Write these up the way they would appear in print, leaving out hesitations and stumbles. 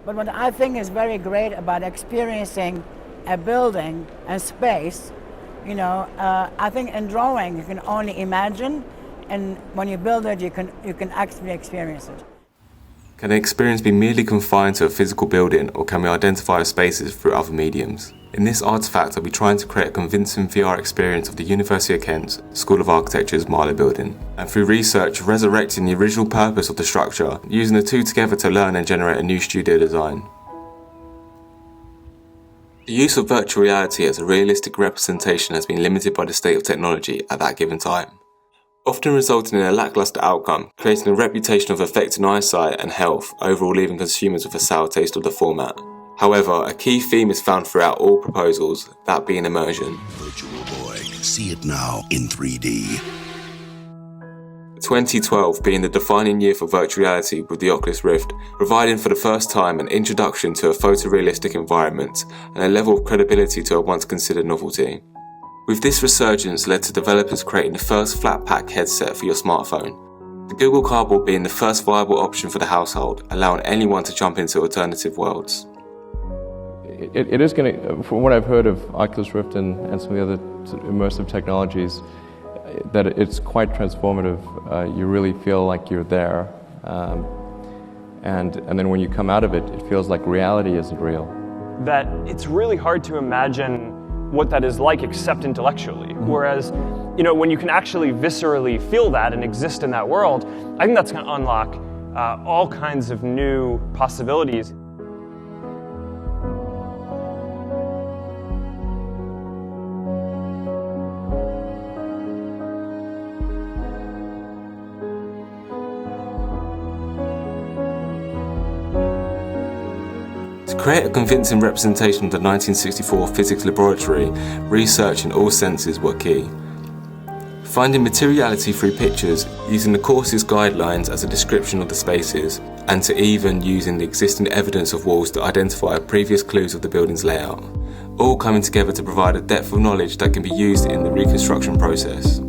But what I think is very great about experiencing a building and space, I think in drawing you can only imagine, and when you build it, you can actually experience it. Can an experience be merely confined to a physical building, or can we identify spaces through other mediums? In this artifact, I'll be trying to create a convincing VR experience of the University of Kent School of Architecture's Marlow building, and through research resurrecting the original purpose of the structure, using the two together to learn and generate a new studio design. The use of virtual reality as a realistic representation has been limited by the state of technology at that given time, often resulting in a lackluster outcome, creating a reputation of affecting eyesight and health, overall leaving consumers with a sour taste of the format. However, a key theme is found throughout all proposals, that being immersion. Virtual Boy, see it now in 3D. 2012 being the defining year for virtual reality with the Oculus Rift, providing for the first time an introduction to a photorealistic environment and a level of credibility to a once considered novelty. With this resurgence led to developers creating the first flat pack headset for your smartphone, the Google Cardboard being the first viable option for the household, allowing anyone to jump into alternative worlds. It is going to, from what I've heard of Oculus Rift and some of the other immersive technologies, that it's quite transformative. You really feel like you're there, and then when you come out of it, it feels like reality isn't real. That it's really hard to imagine what that is like except intellectually. Whereas, when you can actually viscerally feel that and exist in that world, I think that's going to unlock all kinds of new possibilities. To create a convincing representation of the 1964 physics laboratory, research in all senses were key. Finding materiality through pictures, using the course's guidelines as a description of the spaces, and to even using the existing evidence of walls to identify previous clues of the building's layout, all coming together to provide a depth of knowledge that can be used in the reconstruction process.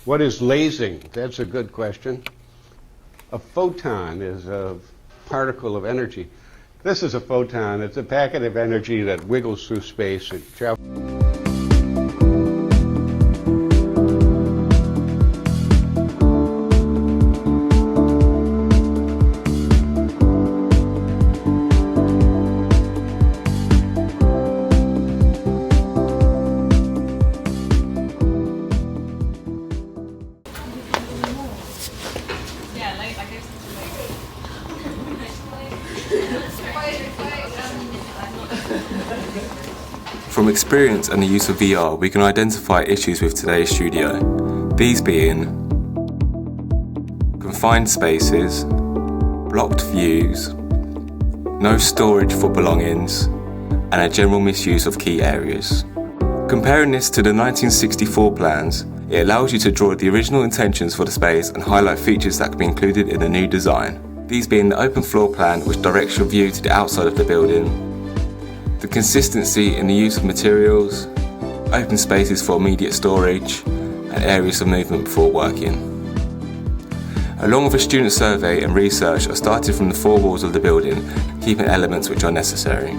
What is lasing? That's a good question. A photon is a particle of energy. This is a photon. It's a packet of energy that wiggles through space and travels. From experience and the use of VR, we can identify issues with today's studio. These being confined spaces, blocked views, no storage for belongings, and a general misuse of key areas. Comparing this to the 1964 plans, it allows you to draw the original intentions for the space and highlight features that can be included in the new design. These being the open floor plan, which directs your view to the outside of the building, the consistency in the use of materials, open spaces for immediate storage, and areas of movement before working. Along with a student survey and research, I started from the four walls of the building, keeping elements which are necessary.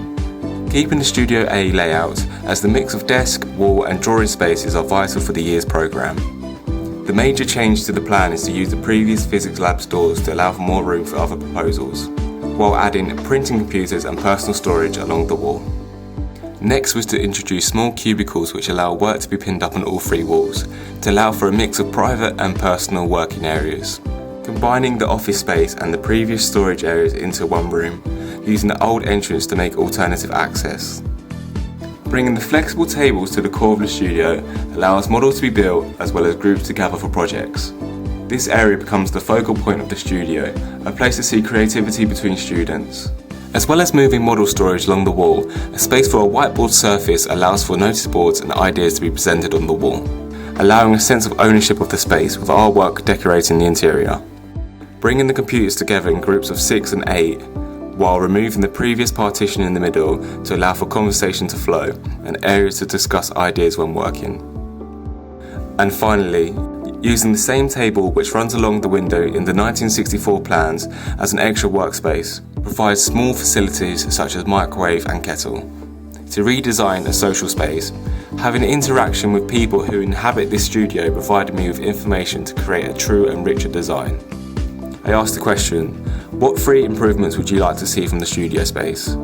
Keeping the Studio A layout, as the mix of desk, wall and drawing spaces are vital for the year's programme. The major change to the plan is to use the previous physics lab's doors to allow for more room for other proposals, while adding printing computers and personal storage along the wall. Next was to introduce small cubicles which allow work to be pinned up on all three walls, to allow for a mix of private and personal working areas. Combining the office space and the previous storage areas into one room, using the old entrance to make alternative access. Bringing the flexible tables to the core of the studio allows models to be built as well as groups to gather for projects. This area becomes the focal point of the studio, a place to see creativity between students. As well as moving model storage along the wall, a space for a whiteboard surface allows for notice boards and ideas to be presented on the wall, allowing a sense of ownership of the space with artwork decorating the interior. Bringing the computers together in groups of 6 and 8, while removing the previous partition in the middle to allow for conversation to flow and areas to discuss ideas when working. And finally, using the same table which runs along the window in the 1964 plans as an extra workspace, provides small facilities such as microwave and kettle. To redesign a social space, having interaction with people who inhabit this studio provided me with information to create a true and richer design. I asked the question, what 3 improvements would you like to see from the studio space?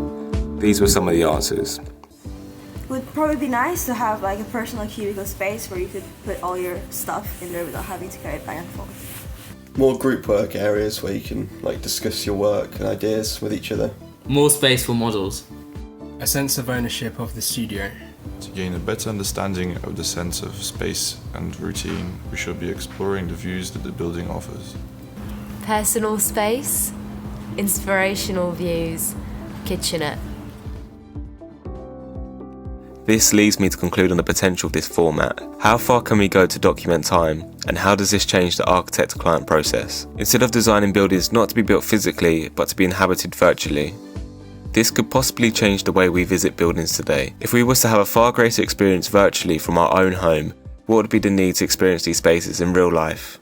These were some of the answers. It would probably be nice to have like a personal cubicle space where you could put all your stuff in there without having to carry it back and forth. More group work areas where you can discuss your work and ideas with each other. More space for models. A sense of ownership of the studio. To gain a better understanding of the sense of space and routine, we should be exploring the views that the building offers. Personal space, inspirational views, kitchenette. This leads me to conclude on the potential of this format. How far can we go to document time, and how does this change the architect-to-client process? Instead of designing buildings not to be built physically, but to be inhabited virtually. This could possibly change the way we visit buildings today. If we was to have a far greater experience virtually from our own home, what would be the need to experience these spaces in real life?